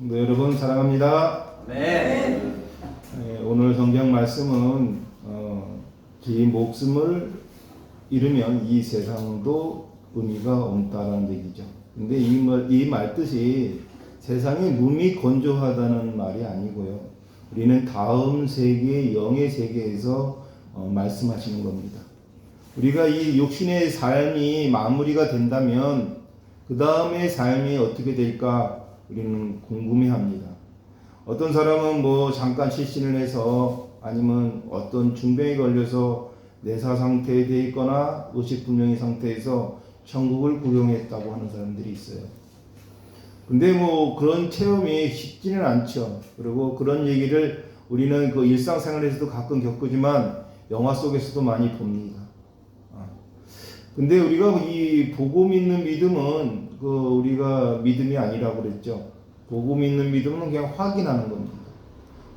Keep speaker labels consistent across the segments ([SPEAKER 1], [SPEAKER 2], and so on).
[SPEAKER 1] 네, 여러분 사랑합니다.
[SPEAKER 2] 네.
[SPEAKER 1] 오늘 성경 말씀은 지 목숨을 잃으면 이 세상도 의미가 없다라는 얘기죠. 근데 이 말 뜻이 세상이 몸이 건조하다는 말이 아니고요. 우리는 다음 세계, 영의 세계에서 말씀하시는 겁니다. 우리가 이 육신의 삶이 마무리가 된다면 그 다음의 삶이 어떻게 될까 우리는 궁금해합니다. 어떤 사람은 잠깐 실신을 해서 아니면 어떤 중병에 걸려서 내사 상태에 돼 있거나 의식불명의 상태에서 천국을 구경했다고 하는 사람들이 있어요. 근데 그런 체험이 쉽지는 않죠. 그리고 그런 얘기를 우리는 그 일상생활에서도 가끔 겪지만 영화 속에서도 많이 봅니다. 근데 우리가 이 보고 믿는 믿음은 우리가 믿음이 아니라고 그랬죠. 보고 믿는 믿음은 그냥 확인하는 겁니다.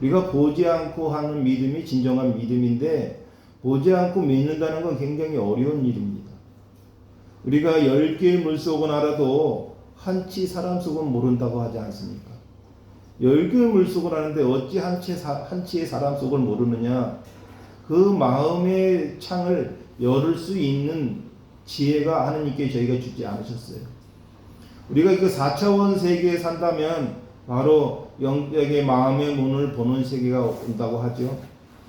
[SPEAKER 1] 우리가 보지 않고 하는 믿음이 진정한 믿음인데 보지 않고 믿는다는 건 굉장히 어려운 일입니다. 우리가 10개의 물속은 알아도 한치 사람 속은 모른다고 하지 않습니까? 10개의 물속을 아는데 어찌 한치의 사람 속을 모르느냐? 그 마음의 창을 열을 수 있는 지혜가 하나님께 저희가 주지 않으셨어요. 우리가 그 4차원 세계에 산다면 바로 영적의 마음의 문을 보는 세계가 온다고 하죠.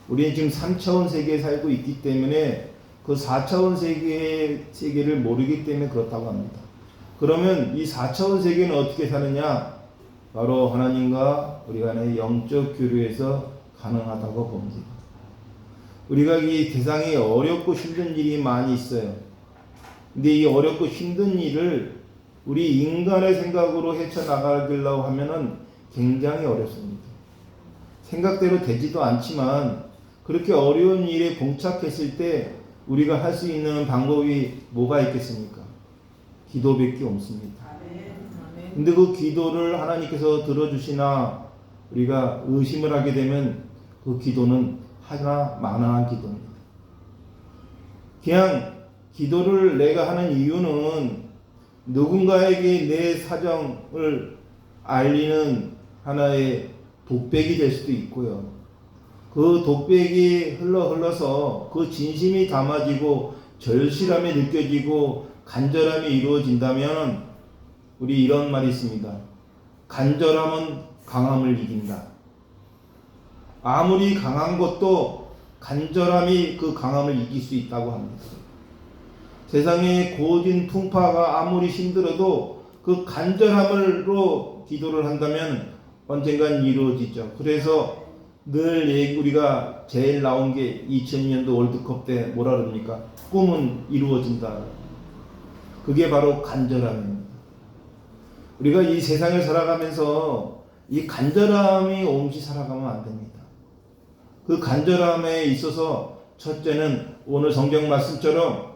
[SPEAKER 1] 우리는 지금 3차원 세계에 살고 있기 때문에 그 4차원 세계를 모르기 때문에 그렇다고 합니다. 그러면 이 4차원 세계는 어떻게 사느냐? 바로 하나님과 우리 간의 영적 교류에서 가능하다고 봅니다. 우리가 이 세상에 어렵고 힘든 일이 많이 있어요. 근데 이 어렵고 힘든 일을 우리 인간의 생각으로 헤쳐나가려고 하면은 굉장히 어렵습니다. 생각대로 되지도 않지만 그렇게 어려운 일에 봉착했을 때 우리가 할 수 있는 방법이 뭐가 있겠습니까? 기도밖에 없습니다. 근데 그 기도를 하나님께서 들어주시나 우리가 의심을 하게 되면 그 기도는 하나 만화한 기도입니다. 그냥 기도를 내가 하는 이유는 누군가에게 내 사정을 알리는 하나의 독백이 될 수도 있고요. 그 독백이 흘러서 그 진심이 담아지고 절실함이 느껴지고 간절함이 이루어진다면 우리 이런 말이 있습니다. 간절함은 강함을 이긴다. 아무리 강한 것도 간절함이 그 강함을 이길 수 있다고 합니다. 세상의 고진 풍파가 아무리 힘들어도 그 간절함으로 기도를 한다면 언젠간 이루어지죠. 그래서 늘 우리가 제일 나온 게 2002년도 월드컵 때 뭐라 그럽니까? 꿈은 이루어진다. 그게 바로 간절함입니다. 우리가 이 세상을 살아가면서 이 간절함이 없이 살아가면 안 됩니다. 그 간절함에 있어서 첫째는 오늘 성경 말씀처럼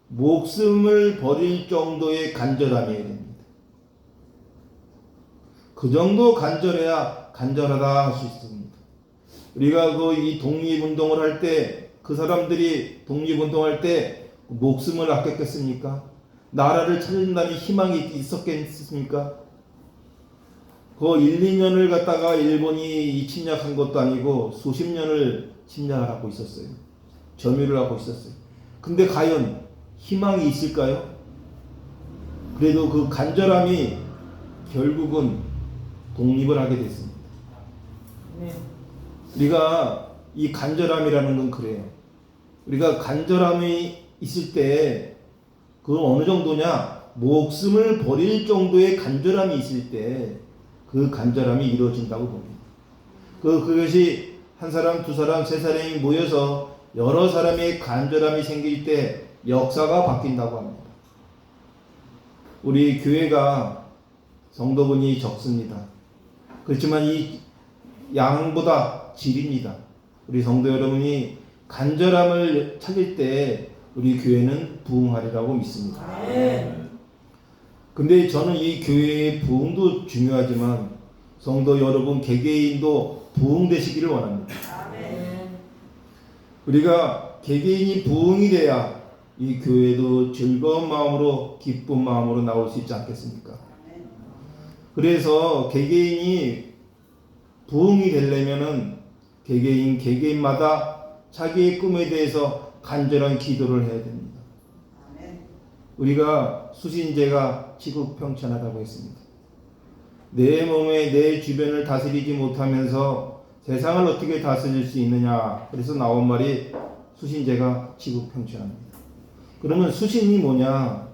[SPEAKER 1] 목숨을 버릴 정도의 간절함이어야 됩니다. 그 정도 간절해야 간절하다 할 수 있습니다. 우리가 이 독립운동을 할 때 그 사람들이 독립운동할 때 목숨을 아꼈겠습니까? 나라를 찾는다는 희망이 있었겠습니까? 그 1, 2년을 갖다가 일본이 침략한 것도 아니고 수십 년을 침략을 하고 있었어요. 점유를 하고 있었어요. 근데 과연 희망이 있을까요? 그래도 그 간절함이 결국은 독립을 하게 됐습니다. 우리가 이 간절함이라는 건 그래요. 우리가 간절함이 있을 때 그건 어느 정도냐? 목숨을 버릴 정도의 간절함이 있을 때 그 간절함이 이루어진다고 봅니다. 그것이 한 사람, 두 사람, 세 사람이 모여서 여러 사람의 간절함이 생길 때 역사가 바뀐다고 합니다. 우리 교회가 성도분이 적습니다. 그렇지만 이 양보다 질입니다. 우리 성도 여러분이 간절함을 찾을 때 우리 교회는 부흥하리라고 믿습니다. 근데 저는 이 교회의 부흥도 중요하지만 성도 여러분 개개인도 부흥되시기를 원합니다. 우리가 개개인이 부흥이 돼야 이 교회도 즐거운 마음으로 기쁜 마음으로 나올 수 있지 않겠습니까? 그래서 개개인이 부흥이 되려면은 개개인마다 자기의 꿈에 대해서 간절한 기도를 해야 됩니다. 우리가 수신제가 지구평천하다고 했습니다. 내 몸에 내 주변을 다스리지 못하면서 세상을 어떻게 다스릴 수 있느냐. 그래서 나온 말이 수신제가 지구평천합니다. 그러면 수신이 뭐냐?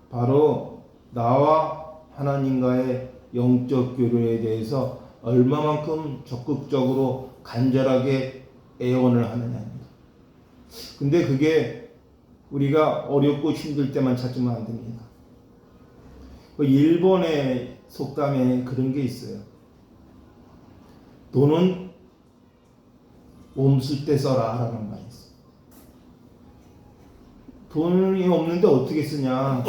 [SPEAKER 1] 바로 나와 하나님과의 영적 교류에 대해서 얼마만큼 적극적으로 간절하게 애원을 하느냐입니다. 근데 그게 우리가 어렵고 힘들 때만 찾으면 안 됩니다. 일본의 속담에 그런 게 있어요. 돈은 몸 쓸 때 써라 라는 말이 있어요. 돈이 없는데 어떻게 쓰냐?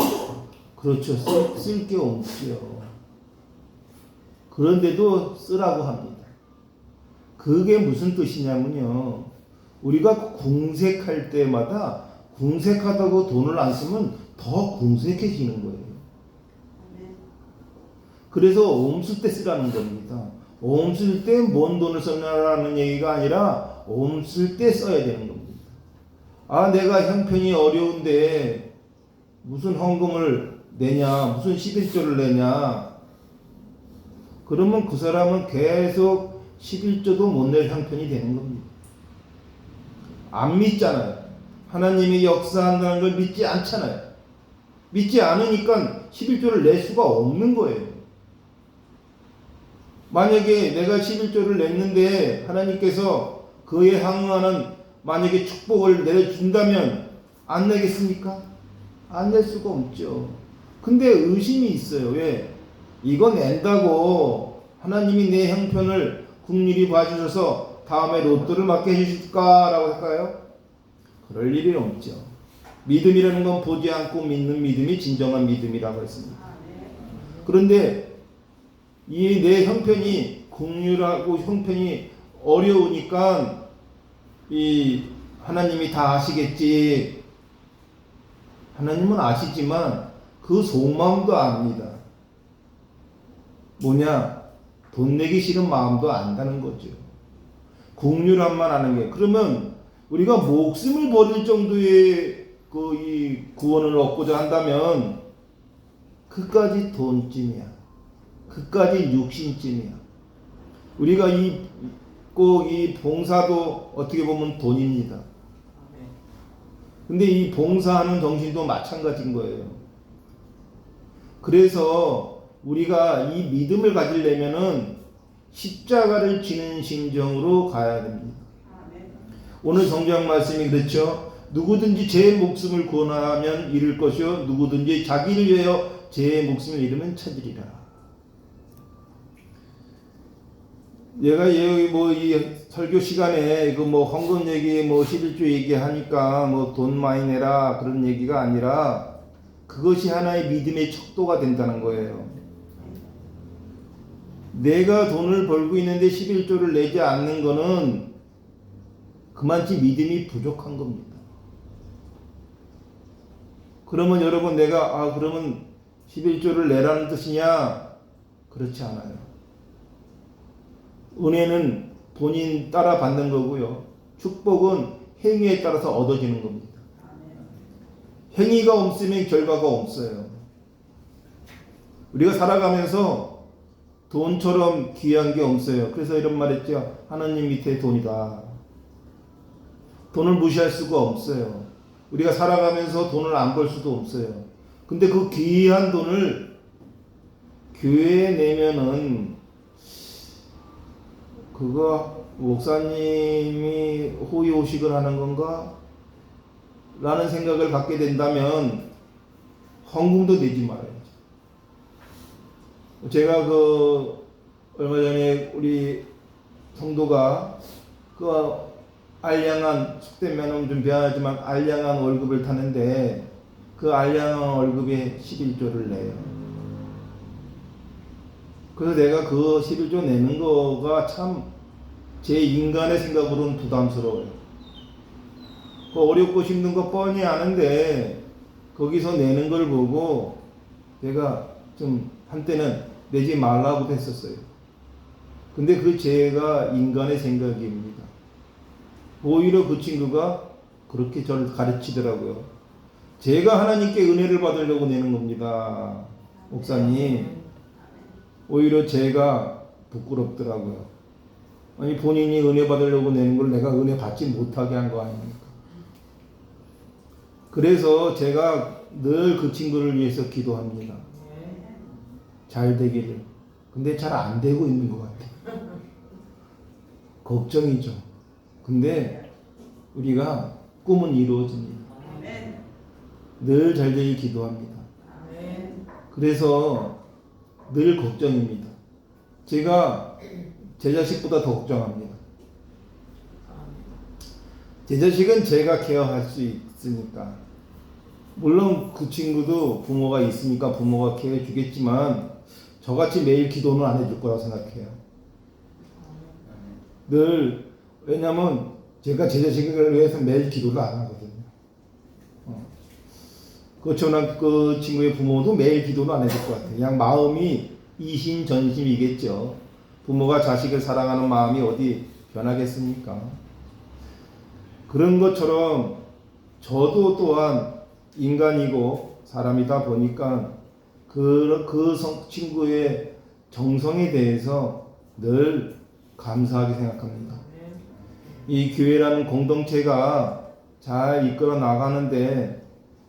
[SPEAKER 1] 그렇죠. 쓸 게 없지요. 그런데도 쓰라고 합니다. 그게 무슨 뜻이냐면요. 우리가 궁색할 때마다 궁색하다고 돈을 안 쓰면 더 궁색해지는 거예요. 그래서 옴쓸 때 쓰라는 겁니다. 옴쓸 때 뭔 돈을 썼냐라는 얘기가 아니라 옴쓸 때 써야 되는 겁니다. 아, 내가 형편이 어려운데 무슨 헌금을 내냐, 무슨 11조를 내냐. 그러면 그 사람은 계속 11조도 못 낼 형편이 되는 겁니다. 안 믿잖아요. 하나님이 역사한다는 걸 믿지 않잖아요. 믿지 않으니까 11조를 낼 수가 없는 거예요. 만약에 내가 11조를 냈는데 하나님께서 그에 항응하는 만약에 축복을 내려준다면 안 내겠습니까? 안 낼 수가 없죠. 근데 의심이 있어요. 왜? 이거 낸다고 하나님이 내 형편을 긍휼히 봐주셔서 다음에 로또를 맞게 해주실까라고 할까요? 그럴 일이 없죠. 믿음이라는 건 보지 않고 믿는 믿음이 진정한 믿음이라고 했습니다. 그런데 이 내 형편이 긍휼하고 형편이 어려우니까 이 하나님이 다 아시겠지. 하나님은 아시지만 그 속마음도 압니다. 뭐냐? 돈 내기 싫은 마음도 안다는 거죠. 긍휼함만 아는 게. 그러면 우리가 목숨을 버릴 정도의 이 구원을 얻고자 한다면 그까지 돈쯤이야. 그까지 육신쯤이야. 우리가 꼭 이 봉사도 어떻게 보면 돈입니다. 근데 이 봉사하는 정신도 마찬가지인 거예요. 그래서 우리가 이 믿음을 가지려면은 십자가를 지는 심정으로 가야 됩니다. 오늘 성경 말씀이 그렇죠. 누구든지 제 목숨을 구원하면 잃을 것이요 누구든지 자기를 위하여 제 목숨을 잃으면 찾으리라. 얘가 이 설교 시간에 헌금 얘기 11조 얘기하니까 돈 많이 내라 그런 얘기가 아니라 그것이 하나의 믿음의 척도가 된다는 거예요. 내가 돈을 벌고 있는데 11조를 내지 않는 거는 그만치 믿음이 부족한 겁니다. 그러면 여러분 내가 그러면 11조를 내라는 뜻이냐? 그렇지 않아요. 은혜는 본인 따라 받는 거고요. 축복은 행위에 따라서 얻어지는 겁니다. 행위가 없으면 결과가 없어요. 우리가 살아가면서 돈처럼 귀한 게 없어요. 그래서 이런 말 했죠. 하나님 밑에 돈이다. 돈을 무시할 수가 없어요. 우리가 살아가면서 돈을 안 벌 수도 없어요. 근데 그 귀한 돈을 교회에 내면은 그거 목사님이 호의호식을 하는 건가? 라는 생각을 갖게 된다면 헌금도 내지 말아야죠. 제가 얼마 전에 우리 성도가 알량한 속된 면허는 좀 미안하지만 알량한 월급을 타는데 그 알량한 월급에 11조를 내요. 그래서 내가 그 11조 내는 거가 참 제 인간의 생각으로는 부담스러워요. 어렵고 힘든 거 뻔히 아는데 거기서 내는 걸 보고 내가 좀 한때는 내지 말라고도 했었어요. 근데 그 죄가 인간의 생각입니다. 오히려 그 친구가 그렇게 저를 가르치더라고요. 제가 하나님께 은혜를 받으려고 내는 겁니다. 목사님. 오히려 제가 부끄럽더라고요. 아니 본인이 은혜 받으려고 내는 걸 내가 은혜 받지 못하게 한 거 아닙니까? 그래서 제가 늘 그 친구를 위해서 기도합니다. 잘 되기를. 근데 잘 안 되고 있는 것 같아요. 걱정이죠. 근데 우리가 꿈은 이루어집니다. 늘 잘 되길 기도합니다. 그래서 늘 걱정입니다. 제가 제 자식보다 더 걱정합니다. 제 자식은 제가 케어할 수 있으니까. 물론 그 친구도 부모가 있으니까 부모가 케어해 주겠지만 저같이 매일 기도는 안 해줄 거라고 생각해요. 늘 왜냐면 제가 제 자식을 위해서 매일 기도를 안 하거든요. 그렇지만 그 친구의 부모도 매일 기도는 안 해줄 것 같아요. 그냥 마음이 이심전심이겠죠. 부모가 자식을 사랑하는 마음이 어디 변하겠습니까? 그런 것처럼 저도 또한 인간이고 사람이다 보니까 그 친구의 정성에 대해서 늘 감사하게 생각합니다. 이 교회라는 공동체가 잘 이끌어 나가는데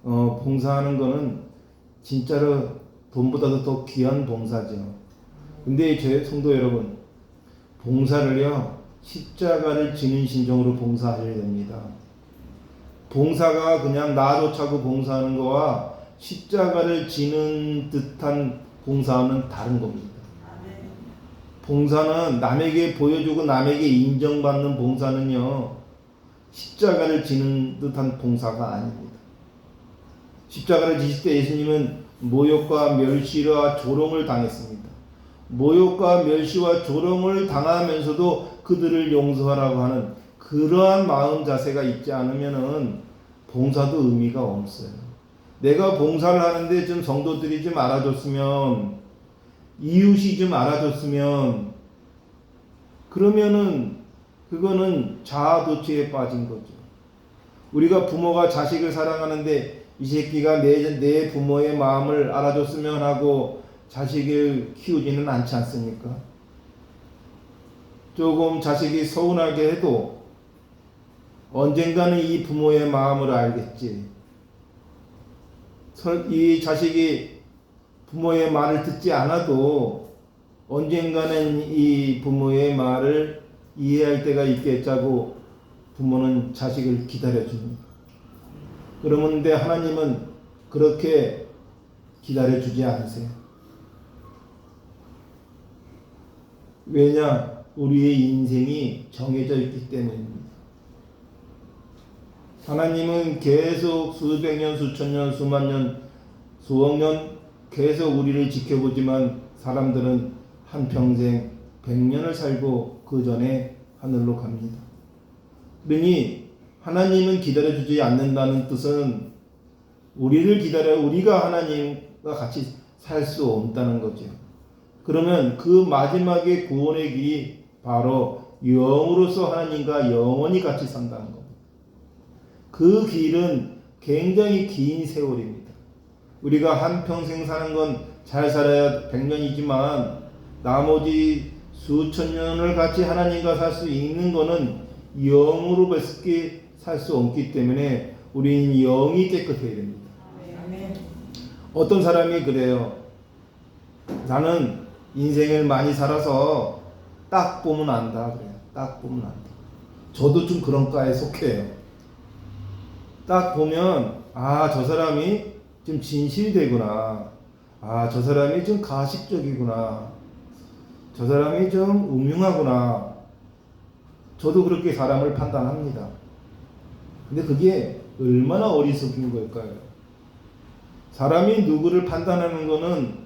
[SPEAKER 1] 봉사하는 거는 진짜로 돈보다도 더 귀한 봉사죠. 근데 제 성도 여러분, 봉사를요 십자가를 지는 심정으로 봉사하셔야 됩니다. 봉사가 그냥 나조차고 봉사하는 거와 십자가를 지는 듯한 봉사는 다른 겁니다. 봉사는 남에게 보여주고 남에게 인정받는 봉사는요 십자가를 지는 듯한 봉사가 아닙니다. 십자가를 지실 때 예수님은 모욕과 멸시와 조롱을 당했습니다. 모욕과 멸시와 조롱을 당하면서도 그들을 용서하라고 하는 그러한 마음 자세가 있지 않으면은 봉사도 의미가 없어요. 내가 봉사를 하는데 좀 성도들이 좀 알아줬으면, 이웃이 좀 알아줬으면, 그러면은 그거는 자아도취에 빠진 거죠. 우리가 부모가 자식을 사랑하는데 이 새끼가 내 부모의 마음을 알아줬으면 하고 자식을 키우지는 않지 않습니까? 조금 자식이 서운하게 해도 언젠가는 이 부모의 마음을 알겠지. 이 자식이 부모의 말을 듣지 않아도 언젠가는 이 부모의 말을 이해할 때가 있겠자고 부모는 자식을 기다려줍니다. 그러는데 하나님은 그렇게 기다려주지 않으세요. 왜냐? 우리의 인생이 정해져 있기 때문입니다. 하나님은 계속 수백 년, 수천 년, 수만 년, 수억 년 계속 우리를 지켜보지만 사람들은 한평생 100년을 살고 그 전에 하늘로 갑니다. 그러니 하나님은 기다려주지 않는다는 뜻은 우리를 기다려 우리가 하나님과 같이 살 수 없다는 거죠. 그러면 그 마지막의 구원의 길이 바로 영으로서 하나님과 영원히 같이 산다는 겁니다. 그 길은 굉장히 긴 세월입니다. 우리가 한평생 사는 건 잘 살아야 100년이지만 나머지 수천 년을 같이 하나님과 살 수 있는 거는 영으로밖에 살 수 없기 때문에 우리는 영이 깨끗해야 됩니다. 어떤 사람이 그래요. 나는 인생을 많이 살아서 딱 보면 안다 그래요. 딱 보면 안다. 저도 좀 그런 과에 속해요. 딱 보면 저 사람이 좀 진실되구나. 저 사람이 좀 가식적이구나. 저 사람이 좀 음흉하구나. 저도 그렇게 사람을 판단합니다. 근데 그게 얼마나 어리석은 걸까요? 사람이 누구를 판단하는 거는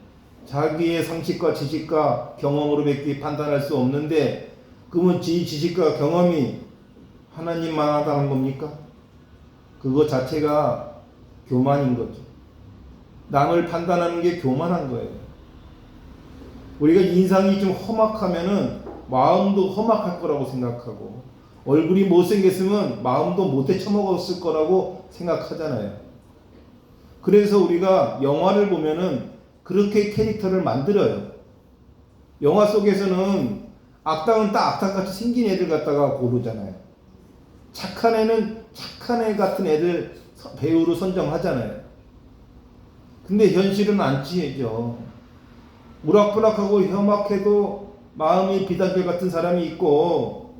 [SPEAKER 1] 자기의 상식과 지식과 경험으로밖에 판단할 수 없는데 그러면 지식과 경험이 하나님만 하다는 겁니까? 그거 자체가 교만인 거죠. 남을 판단하는 게 교만한 거예요. 우리가 인상이 좀 험악하면은 마음도 험악할 거라고 생각하고, 얼굴이 못생겼으면 마음도 못돼 처먹었을 거라고 생각하잖아요. 그래서 우리가 영화를 보면은 그렇게 캐릭터를 만들어요. 영화 속에서는 악당은 딱 악당같이 생긴 애들 갖다가 고르잖아요. 착한 애는 착한 애 같은 애들 배우로 선정하잖아요. 근데 현실은 안 취해져. 우락부락하고 험악해도 마음이 비단결 같은 사람이 있고,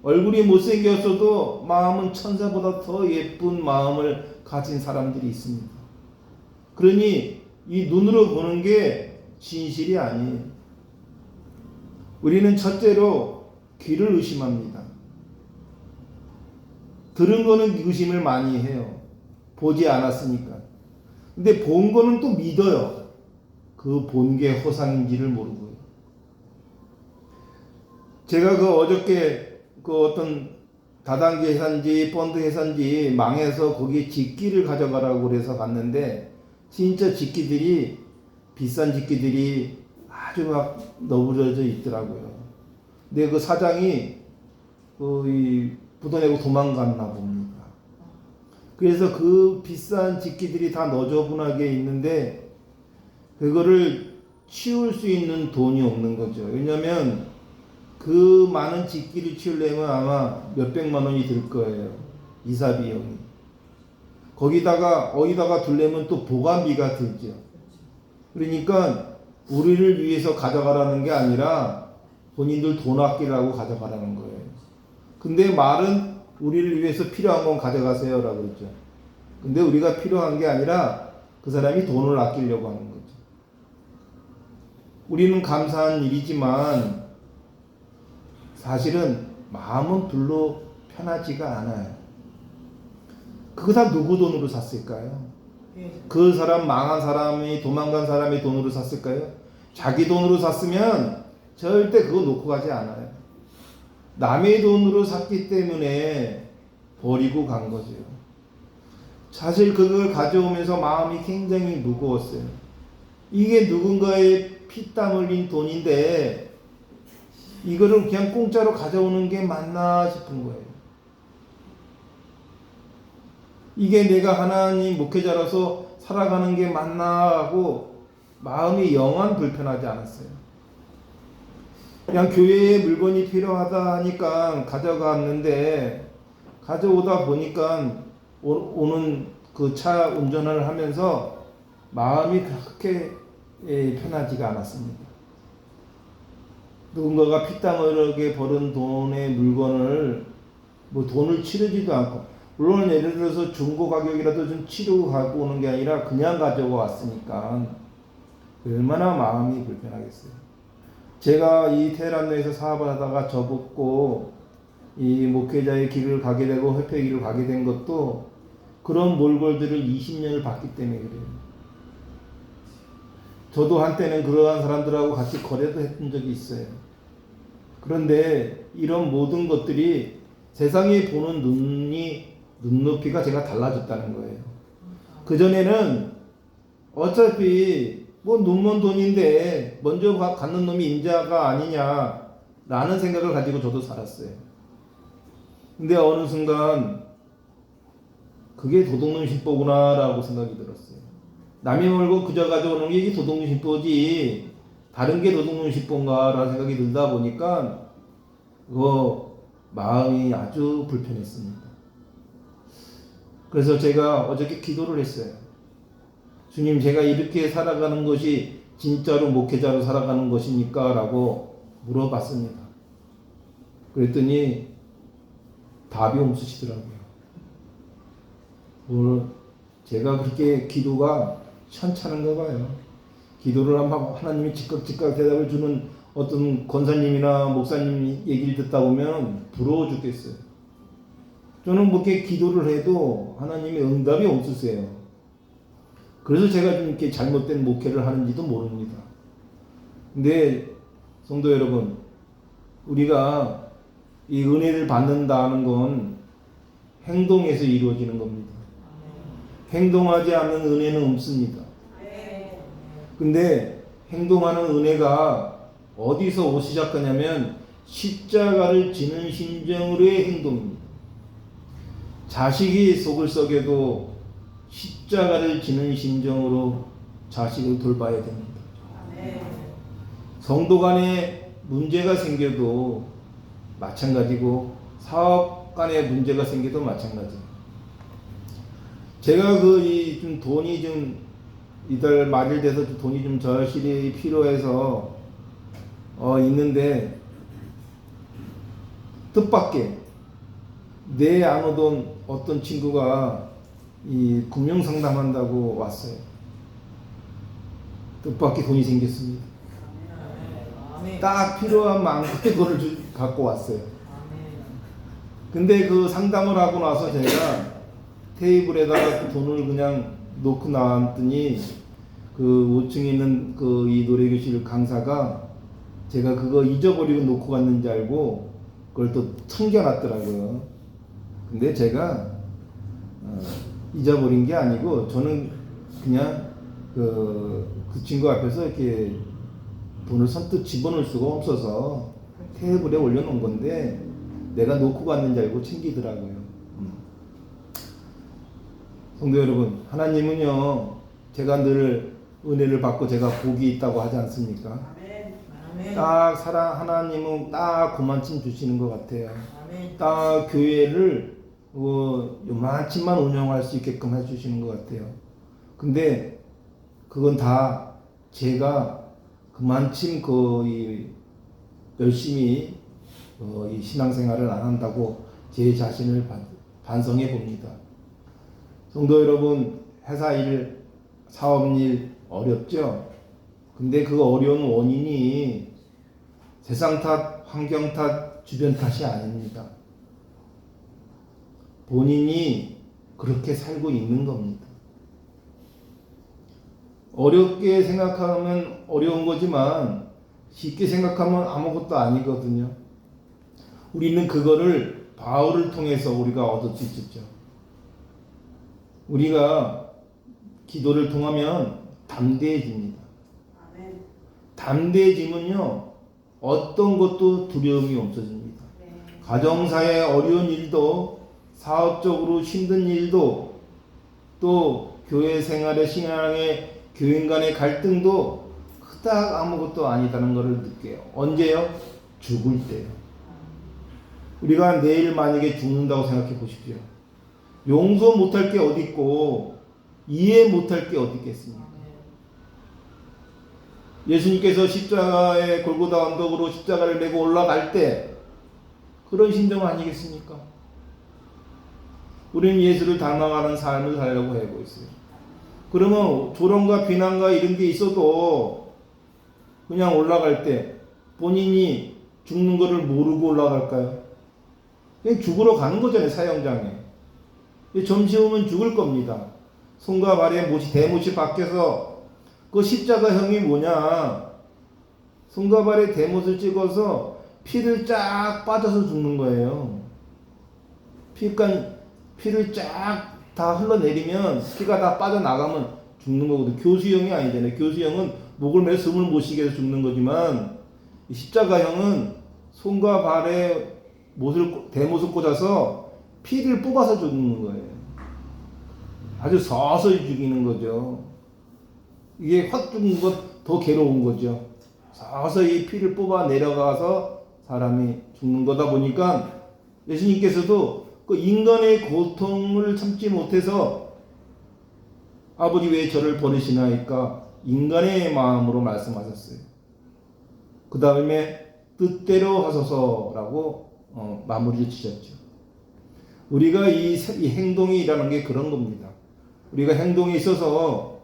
[SPEAKER 1] 얼굴이 못생겼어도 마음은 천사보다 더 예쁜 마음을 가진 사람들이 있습니다. 그러니 이 눈으로 보는 게 진실이 아니에요. 우리는 첫째로 귀를 의심합니다. 들은 거는 의심을 많이 해요. 보지 않았으니까. 근데 본 거는 또 믿어요. 그 본 게 허상인지를 모르고요. 제가 그 어저께 그 어떤 다단계 회사인지 펀드 회사인지 망해서 거기 직기를 가져가라고 그래서 갔는데, 진짜 직기들이, 비싼 직기들이 아주 막 너부러져 있더라고요. 근데 그 사장이 부도내고 도망갔나 봅니다. 그래서 그 비싼 직기들이 다 너저분하게 있는데 그거를 치울 수 있는 돈이 없는 거죠. 왜냐하면 그 많은 직기를 치우려면 아마 몇백만 원이 들 거예요. 이사 비용이. 어디다가 두려면 또 보관비가 들죠. 그러니까 우리를 위해서 가져가라는 게 아니라 본인들 돈 아끼라고 가져가라는 거예요. 근데 말은 우리를 위해서 필요한 건 가져가세요 라고 그랬죠. 근데 우리가 필요한 게 아니라 그 사람이 돈을 아끼려고 하는 거죠. 우리는 감사한 일이지만 사실은 마음은 별로 편하지가 않아요. 그거 다 누구 돈으로 샀을까요? 그 사람, 망한 사람이, 도망간 사람이 돈으로 샀을까요? 자기 돈으로 샀으면 절대 그거 놓고 가지 않아요. 남의 돈으로 샀기 때문에 버리고 간 거죠. 사실 그걸 가져오면서 마음이 굉장히 무거웠어요. 이게 누군가의 피땀 흘린 돈인데 이거를 그냥 공짜로 가져오는 게 맞나 싶은 거예요. 이게 내가 하나님 목회자로서 살아가는 게 맞나 하고 마음이 영원 불편하지 않았어요. 그냥 교회에 물건이 필요하다 하니까 가져갔는데, 가져오다 보니까 오는 그 차 운전을 하면서 마음이 그렇게 편하지가 않았습니다. 누군가가 피땀 흘리게 벌은 돈의 물건을 돈을 치르지도 않고, 물론 예를 들어서 중고 가격이라도 좀 치르고 갖고 오는 게 아니라 그냥 가져고 왔으니까 얼마나 마음이 불편하겠어요. 제가 이 테헤란에서 사업을 하다가 접었고 이 목회자의 길을 가게 되고 협회 길을 가게 된 것도 그런 몰골들을 20년을 봤기 때문에 그래요. 저도 한때는 그러한 사람들하고 같이 거래도 했던 적이 있어요. 그런데 이런 모든 것들이 세상에 보는 눈높이가 제가 달라졌다는 거예요. 그전에는 어차피 눈먼 돈인데 먼저 갖는 놈이 임자가 아니냐라는 생각을 가지고 저도 살았어요. 근데 어느 순간 그게 도둑놈 심보구나 라고 생각이 들었어요. 남이 물건 그저 가져오는 게 이게 도둑놈 심보지 다른 게 도둑놈 심보인가 라는 생각이 들다 보니까 마음이 아주 불편했습니다. 그래서 제가 어저께 기도를 했어요. 주님, 제가 이렇게 살아가는 것이 진짜로 목회자로 살아가는 것입니까? 라고 물어봤습니다. 그랬더니 답이 없으시더라고요. 제가 그렇게 기도가 현찮은가 봐요. 기도를 하면 하나님이 즉각 대답을 주는 어떤 권사님이나 목사님 얘기를 듣다 보면 부러워 죽겠어요. 저는 그렇게 기도를 해도 하나님의 응답이 없으세요. 그래서 제가 좀 이렇게 잘못된 목회를 하는지도 모릅니다. 근데 성도 여러분, 우리가 이 은혜를 받는다는 건 행동에서 이루어지는 겁니다. 행동하지 않는 은혜는 없습니다. 근데 행동하는 은혜가 어디서 시작하냐면 십자가를 지는 심정으로의 행동입니다. 자식이 속을 썩여도 십자가를 지는 심정으로 자식을 돌봐야 됩니다. 성도 간에 문제가 생겨도 마찬가지고 사업 간에 문제가 생겨도 마찬가지예요. 제가 좀 돈이 좀 이달 말일 돼서 돈이 좀 절실히 필요해서 있는데 뜻밖의 내 안 오던 어떤 친구가 이 금융 상담한다고 왔어요. 뜻밖의 돈이 생겼습니다. 딱 필요한 만큼의 돈을 갖고 왔어요. 근데 그 상담을 하고 나서 제가 테이블에다가 그 돈을 그냥 놓고 나왔더니 그 5층에 있는 그 이 노래교실 강사가 제가 그거 잊어버리고 놓고 갔는지 알고 그걸 또 챙겨놨더라고요. 근데 제가 잊어버린 게 아니고 저는 그냥 그 친구 앞에서 이렇게 돈을 선뜻 집어넣을 수가 없어서 테이블에 올려놓은 건데 내가 놓고 갔는지 알고 챙기더라고요. 성도 여러분, 하나님은요 제가 늘 은혜를 받고 제가 복이 있다고 하지 않습니까? 딱 하나님은 딱 그만큼 주시는 것 같아요. 딱 교회를 요만치만 운영할 수 있게끔 해주시는 것 같아요. 근데 그건 다 제가 그만큼 열심히 이 신앙생활을 안 한다고 제 자신을 반성해 봅니다. 성도 여러분, 회사 일, 사업 일 어렵죠? 근데 그 어려운 원인이 세상 탓, 환경 탓, 주변 탓이 아닙니다. 본인이 그렇게 살고 있는 겁니다. 어렵게 생각하면 어려운 거지만 쉽게 생각하면 아무것도 아니거든요. 우리는 그거를 바울을 통해서 우리가 얻을 수 있죠. 우리가 기도를 통하면 담대해집니다. 담대해지면요 어떤 것도 두려움이 없어집니다. 가정사의 어려운 일도, 사업적으로 힘든 일도, 또 교회 생활의 신앙의 교인 간의 갈등도 그닥 아무것도 아니다는 것을 느껴요. 언제요? 죽을 때요. 우리가 내일 만약에 죽는다고 생각해 보십시오. 용서 못할 게 어디 있고 이해 못할 게 어디 있겠습니까? 예수님께서 십자가의 골고다 언덕으로 십자가를 메고 올라갈 때 그런 심정 아니겠습니까? 우리는 예수를 닮아가는 삶을 살려고 하고 있어요. 그러면 조롱과 비난과 이런 게 있어도 그냥 올라갈 때 본인이 죽는 것을 모르고 올라갈까요? 그냥 죽으러 가는 거잖아요, 사형장에. 점심 오면 죽을 겁니다. 손과 발에 대못이 박혀서 그 십자가형이 뭐냐? 손과 발에 대못을 찍어서 피를 쫙 빠져서 죽는 거예요. 피를 쫙 다 흘러내리면 피가 다 빠져나가면 죽는 거거든요. 교수형이 아니잖아요. 교수형은 목을 매서 숨을 못 쉬게 해서 죽는 거지만 십자가형은 손과 발에 대못을 꽂아서 피를 뽑아서 죽는 거예요. 아주 서서히 죽이는 거죠. 이게 확 죽는 것 더 괴로운 거죠. 서서히 피를 뽑아 내려가서 사람이 죽는 거다 보니까 예수님께서도 그 인간의 고통을 참지 못해서 아버지 왜 저를 버리시나이까 인간의 마음으로 말씀하셨어요. 그 다음에 뜻대로 하소서라고 마무리를 지셨죠. 우리가 이 행동이 일하는 게 그런 겁니다. 우리가 행동에 있어서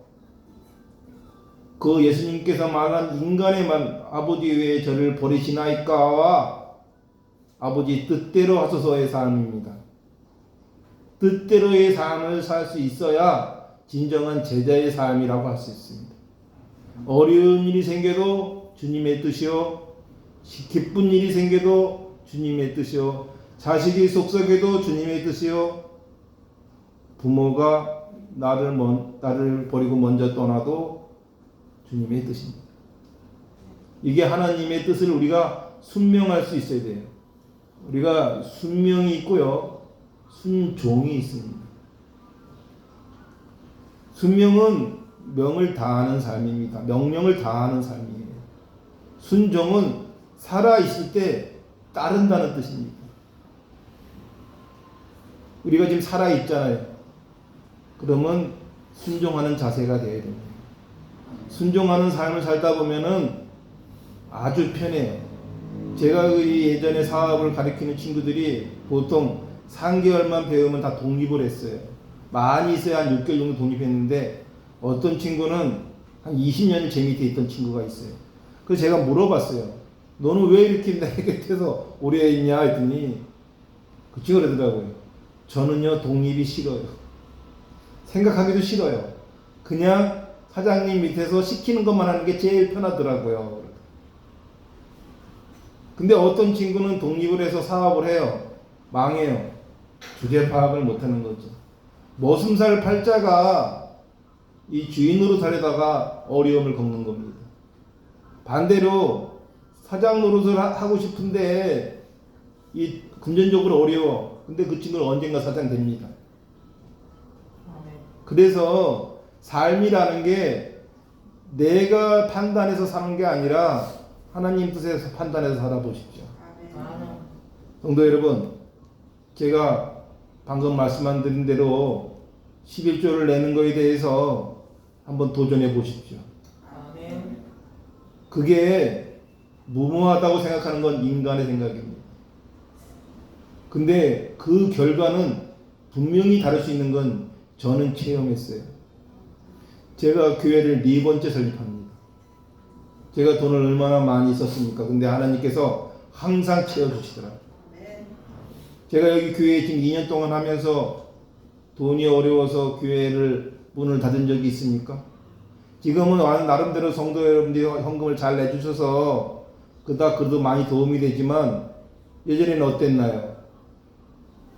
[SPEAKER 1] 그 예수님께서 말한 인간의 아버지 왜 저를 버리시나이까와 아버지 뜻대로 하소서의 삶입니다. 뜻대로의 삶을 살 수 있어야 진정한 제자의 삶이라고 할 수 있습니다. 어려운 일이 생겨도 주님의 뜻이요, 기쁜 일이 생겨도 주님의 뜻이요, 자식이 속썩여도 주님의 뜻이요, 부모가 나를 버리고 먼저 떠나도 주님의 뜻입니다. 이게 하나님의 뜻을 우리가 순명할 수 있어야 돼요. 우리가 순명이 있고요, 순종이 있습니다. 순명은 명을 다하는 삶입니다. 명령을 다하는 삶이에요. 순종은 살아있을 때 따른다는 뜻입니다. 우리가 지금 살아있잖아요. 그러면 순종하는 자세가 되어야 됩니다. 순종하는 삶을 살다 보면은 아주 편해요. 제가 예전에 사업을 가르치는 친구들이 보통 3개월만 배우면 다 독립을 했어요. 많이 있어야 한 6개월 정도 독립했는데 어떤 친구는 한 20년을 제 밑에 있던 친구가 있어요. 그래서 제가 물어봤어요. 너는 왜 이렇게 내 곁에서 오래 있냐 했더니 그 친구가 그러더라고요. 저는요 독립이 싫어요. 생각하기도 싫어요. 그냥 사장님 밑에서 시키는 것만 하는 게 제일 편하더라고요. 근데 어떤 친구는 독립을 해서 사업을 해요. 망해요. 주제 파악을 못하는 거죠. 머슴살 팔자가 이 주인으로 살려다가 어려움을 겪는 겁니다. 반대로 사장 노릇을 하고 싶은데 이 금전적으로 어려워. 근데 그 친구는 언젠가 사장 됩니다. 그래서 삶이라는 게 내가 판단해서 사는 게 아니라 하나님 뜻에서 판단해서 살아보십시오. 성도 여러분, 제가 방금 말씀드린 대로 11조를 내는 거에 대해서 한번 도전해 보십시오. 그게 무모하다고 생각하는 건 인간의 생각입니다. 근데 그 결과는 분명히 다를 수 있는 건 저는 체험했어요. 제가 교회를 4번째 설립합니다. 제가 돈을 얼마나 많이 썼습니까? 근데 하나님께서 항상 채워주시더라고요. 제가 여기 교회에 지금 2년 동안 하면서 돈이 어려워서 교회를 문을 닫은 적이 있습니까? 지금은 나름대로 성도 여러분들이 헌금을 잘 내주셔서 그래도 많이 도움이 되지만 예전에는 어땠나요?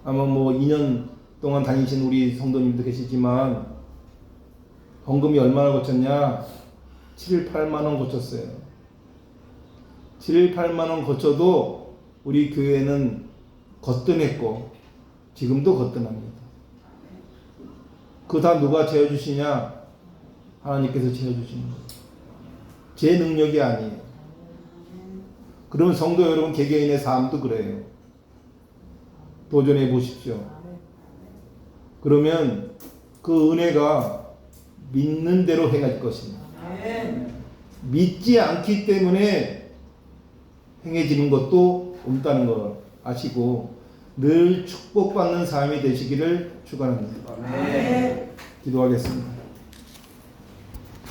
[SPEAKER 1] 아마 뭐 2년 동안 다니신 우리 성도님도 계시지만 헌금이 얼마나 거쳤냐? 7, 8만 원 거쳤어요. 7, 8만 원 거쳐도 우리 교회는 거뜬했고 지금도 거뜬합니다. 그거 다 누가 채워주시냐? 하나님께서 채워주시는 거예요. 제 능력이 아니에요. 그러면 성도 여러분 개개인의 삶도 그래요. 도전해 보십시오. 그러면 그 은혜가 믿는 대로 행할 것입니다. 믿지 않기 때문에 행해지는 것도 없다는 걸 아시고 늘 축복받는 삶이 되시기를 축원합니다. 기도하겠습니다.